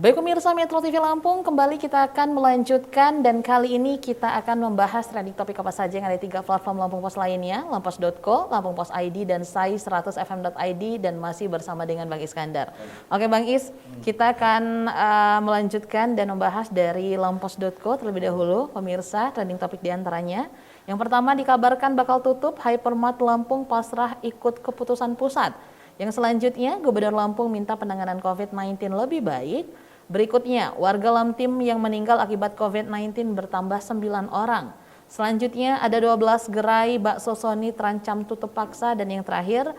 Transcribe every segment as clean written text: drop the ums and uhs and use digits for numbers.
Baik pemirsa Metro TV Lampung, kembali kita akan melanjutkan dan kali ini kita akan membahas trending topik apa saja yang ada di 3 platform Lampung Pos lainnya, Lampos.co, Lampung Pos ID, dan sai100fm.id, dan masih bersama dengan Bang Iskandar. Oke Bang Is, kita akan melanjutkan dan membahas dari Lampos.co terlebih dahulu, pemirsa, trending topik diantaranya. Yang pertama dikabarkan bakal tutup, Hypermart Lampung pasrah ikut keputusan pusat. Yang selanjutnya, Gubernur Lampung minta penanganan COVID-19 lebih baik. Berikutnya, warga Lamtim yang meninggal akibat COVID-19 bertambah 9 orang. Selanjutnya, ada 12 gerai bakso Sony terancam tutup paksa. Dan yang terakhir,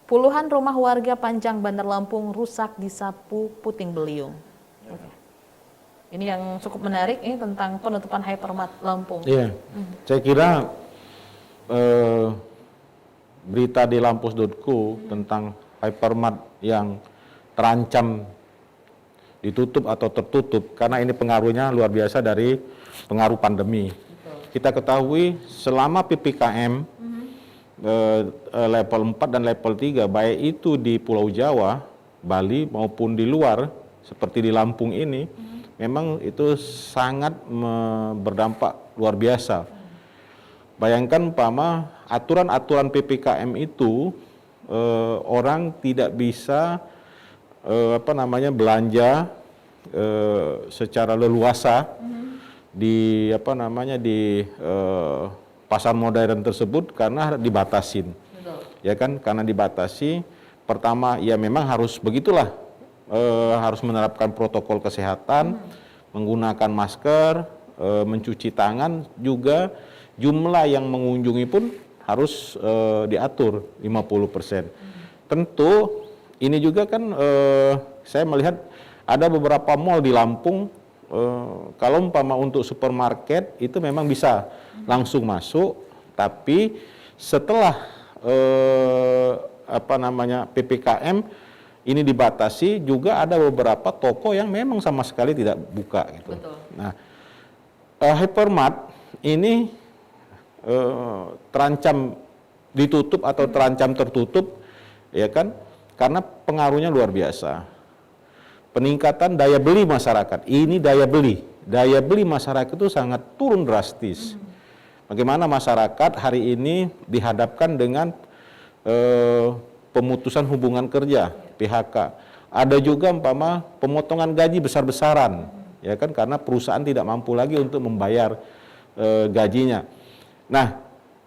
puluhan rumah warga Panjang Bandar Lampung rusak disapu puting beliung. Ini yang cukup menarik ini tentang penutupan Hypermart Lampung. Iya, saya kira berita di Lampos.co tentang Hypermart yang terancam ditutup atau tertutup karena ini pengaruhnya luar biasa dari pengaruh pandemi. Kita ketahui selama PPKM level 4 dan level 3 baik itu di Pulau Jawa, Bali maupun di luar seperti di Lampung ini memang itu sangat berdampak luar biasa. Bayangkan umpama aturan-aturan PPKM itu orang tidak bisa belanja secara leluasa di pasar modern tersebut karena dibatasin. Betul. Ya kan, karena dibatasi. Pertama, ya memang harus begitulah, harus menerapkan protokol kesehatan, menggunakan masker, mencuci tangan, juga jumlah yang mengunjungi pun harus diatur 50%. Tentu ini juga kan saya melihat ada beberapa mal di Lampung, kalau umpama untuk supermarket itu memang bisa langsung masuk, tapi setelah PPKM ini dibatasi, juga ada beberapa toko yang memang sama sekali tidak buka gitu. Betul. Nah, Hypermart ini terancam ditutup atau terancam tertutup, ya kan? Karena pengaruhnya luar biasa. Peningkatan daya beli masyarakat. Ini daya beli masyarakat itu sangat turun drastis. Bagaimana masyarakat hari ini dihadapkan dengan pemutusan hubungan kerja, PHK. Ada juga umpama pemotongan gaji besar-besaran, ya kan? Karena perusahaan tidak mampu lagi untuk membayar gajinya. Nah,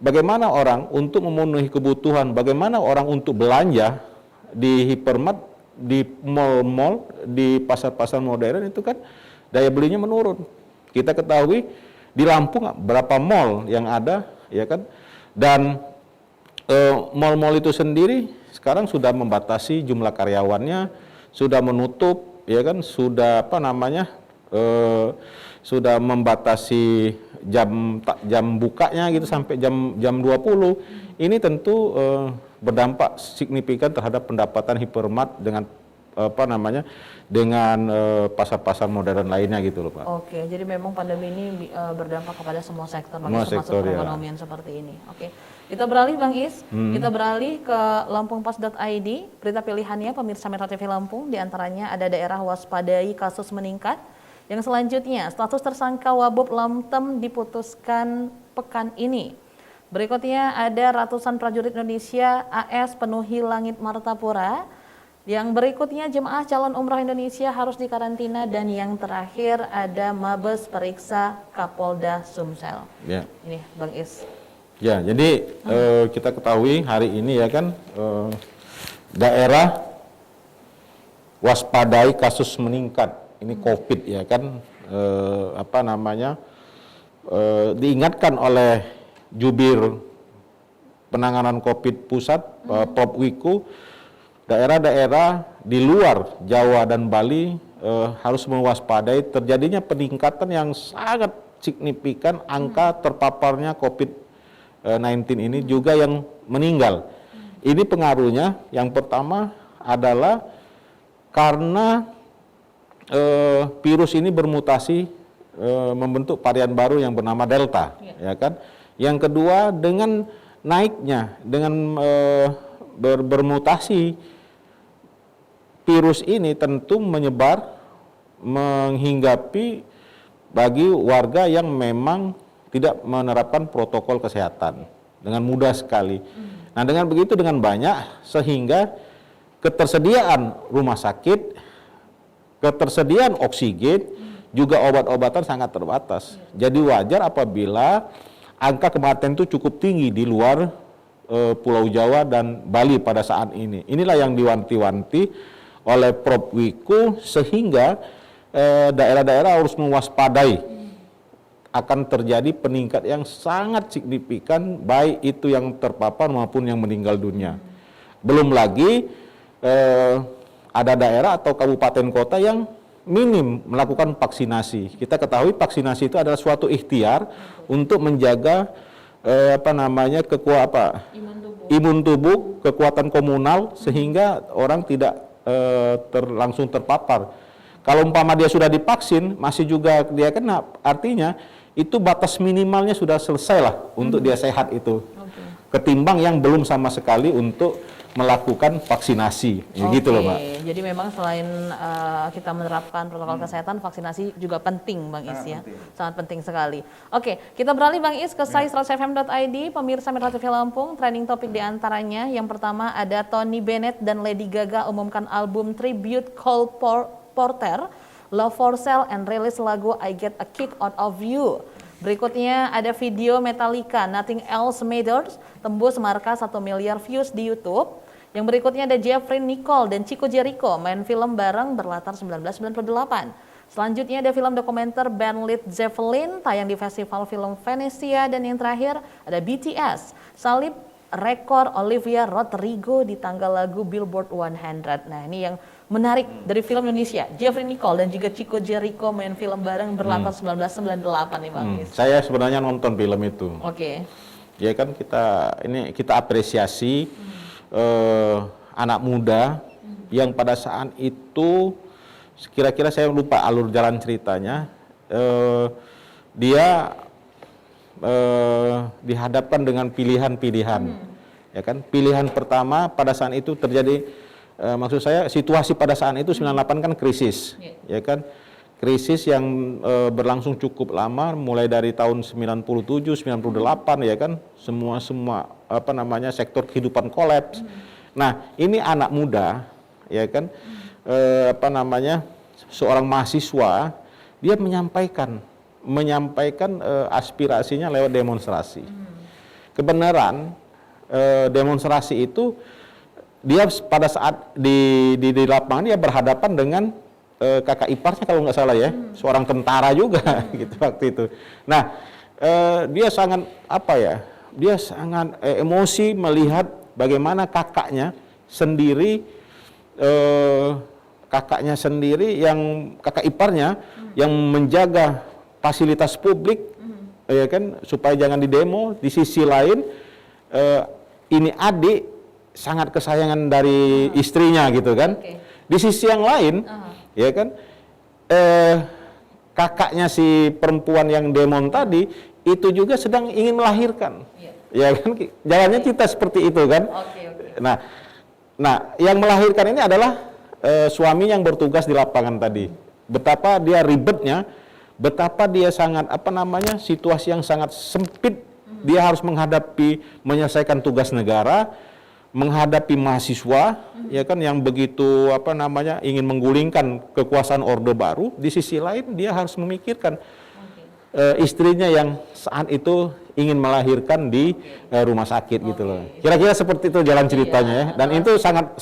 bagaimana orang untuk memenuhi kebutuhan, bagaimana orang untuk belanja di Hypermart, di mal-mal, di pasar-pasar modern itu kan daya belinya menurun. Kita ketahui di Lampung berapa mal yang ada, ya kan? Dan mal-mal itu sendiri sekarang sudah membatasi jumlah karyawannya, sudah menutup, ya kan? Sudah sudah membatasi jam bukanya gitu sampai jam 20. Ini tentu berdampak signifikan terhadap pendapatan Hypermart dengan pasar-pasar modern lainnya gitu loh Pak. Oke, jadi memang pandemi ini berdampak kepada semua sektor, Semua sektor, perekonomian seperti ini. Oke, kita beralih Bang Is, kita beralih ke lampungpos.id, berita pilihannya pemirsa Metro TV Lampung, diantaranya ada daerah waspadai kasus meningkat. Yang selanjutnya, status tersangka Wabub Lamtem diputuskan pekan ini. Berikutnya ada ratusan prajurit Indonesia AS penuhi langit Martapura. Yang berikutnya jemaah calon umrah Indonesia harus dikarantina, dan yang terakhir ada Mabes periksa Kapolda Sumsel. Ya. Ini Bang Is. Ya, jadi kita ketahui hari ini ya kan daerah waspadai kasus meningkat. Ini COVID ya kan, diingatkan oleh Jubir Penanganan COVID Pusat, Prof. Wiku, daerah-daerah di luar Jawa dan Bali harus mewaspadai terjadinya peningkatan yang sangat signifikan angka terpaparnya COVID-19 ini, juga yang meninggal. Ini pengaruhnya yang pertama adalah karena virus ini bermutasi membentuk varian baru yang bernama Delta, ya kan? Yang kedua, dengan naiknya, dengan bermutasi virus ini tentu menyebar menghinggapi bagi warga yang memang tidak menerapkan protokol kesehatan dengan mudah sekali. Nah, dengan begitu dengan banyak sehingga ketersediaan rumah sakit, ketersediaan oksigen, juga obat-obatan sangat terbatas. Jadi wajar apabila angka kematian itu cukup tinggi di luar Pulau Jawa dan Bali pada saat ini. Inilah yang diwanti-wanti oleh Prof. Wiku sehingga daerah-daerah harus mewaspadai akan terjadi peningkat yang sangat signifikan baik itu yang terpapar maupun yang meninggal dunia. Belum lagi ada daerah atau kabupaten kota yang minim melakukan vaksinasi. Kita ketahui vaksinasi itu adalah suatu ikhtiar untuk menjaga imun tubuh, kekuatan komunal sehingga orang tidak langsung terpapar. Kalau umpama dia sudah divaksin masih juga dia kena, artinya itu batas minimalnya sudah selesai lah untuk dia sehat itu. Ketimbang yang belum sama sekali untuk melakukan vaksinasi, gitu loh Mbak. Jadi memang selain kita menerapkan protokol kesehatan, vaksinasi juga penting Bang Is ya, sangat penting sekali. Oke, kita beralih Bang Is ke sai100fm.id, pemirsa Metro TV Lampung, trending topik diantaranya. Yang pertama ada Tony Bennett dan Lady Gaga umumkan album tribute Cole Porter, Love for Sale and rilis lagu I Get a Kick Out of You. Berikutnya ada video Metallica, Nothing Else Matters, tembus marka 1 miliar views di YouTube. Yang berikutnya ada Jeffrey Nicole dan Chico Jericho main film bareng berlatar 1998. Selanjutnya ada film dokumenter band Led Zeppelin tayang di Festival Film Venesia. Dan yang terakhir ada BTS, salib rekor Olivia Rodrigo di tanggal lagu Billboard 100. Nah ini yang menarik dari film Indonesia, Jeffrey Nicole dan juga Chico Jericho main film bareng berlatar 1998 nih Bang. Saya sebenarnya nonton film itu. Ya kan kita apresiasi anak muda yang pada saat itu kira-kira saya lupa alur jalan ceritanya, dia dihadapkan dengan pilihan-pilihan, ya kan? Pilihan pertama pada saat itu terjadi, maksud saya situasi pada saat itu 98 kan krisis, ya kan? Krisis yang berlangsung cukup lama, mulai dari tahun 97, 98 ya kan, semua sektor kehidupan kolaps. Nah ini anak muda, ya kan, seorang mahasiswa, dia menyampaikan aspirasinya lewat demonstrasi. Kebenaran demonstrasi itu dia pada saat di lapangan dia berhadapan dengan kakak iparnya kalau nggak salah ya, seorang tentara juga gitu waktu itu. Nah, dia sangat dia sangat emosi melihat bagaimana kakaknya sendiri yang kakak iparnya yang menjaga fasilitas publik, ya kan, supaya jangan didemo. Di sisi lain, ini adik sangat kesayangan dari istrinya gitu kan. Di sisi yang lain, ya kan, kakaknya si perempuan yang demon tadi itu juga sedang ingin melahirkan, ya kan, jalannya kita seperti itu kan. Nah, yang melahirkan ini adalah suami yang bertugas di lapangan tadi. Betapa dia ribetnya, betapa dia sangat situasi yang sangat sempit. Dia harus menyelesaikan tugas negara, menghadapi mahasiswa, ya kan, yang begitu ingin menggulingkan kekuasaan Orde Baru. Di sisi lain dia harus memikirkan istrinya yang saat itu ingin melahirkan di rumah sakit gitu loh. Kira-kira seperti itu jalan ceritanya ya. Dan itu sangat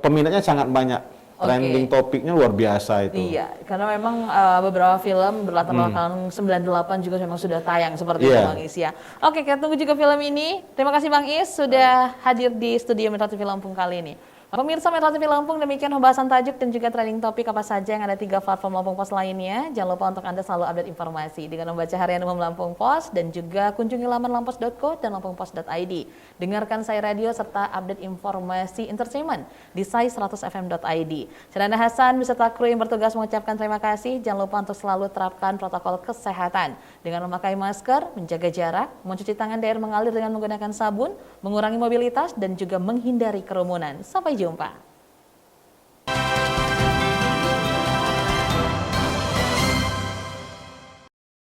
peminatnya sangat banyak. Trending topiknya luar biasa itu. Iya, karena memang beberapa film berlatar belakang 98 juga memang sudah tayang seperti itu Bang Is ya. Oke, kita tunggu juga film ini. Terima kasih Bang Is sudah hadir di studio Metro TV Lampung kali ini. Pemirsa Metro TV Lampung, demikian pembahasan tajuk dan juga trending topik apa saja yang ada 3 platform Lampung Pos lainnya. Jangan lupa untuk Anda selalu update informasi dengan membaca Harian Umum Lampung Pos dan juga kunjungi laman lampos.co dan lampungpos.id. Dengarkan Sai Radio serta update informasi entertainment di sai100fm.id. Saya Nanda Hasan beserta kru yang bertugas mengucapkan terima kasih. Jangan lupa untuk selalu terapkan protokol kesehatan dengan memakai masker, menjaga jarak, mencuci tangan dari air mengalir dengan menggunakan sabun, mengurangi mobilitas dan juga menghindari kerumunan. Sampai jumpa.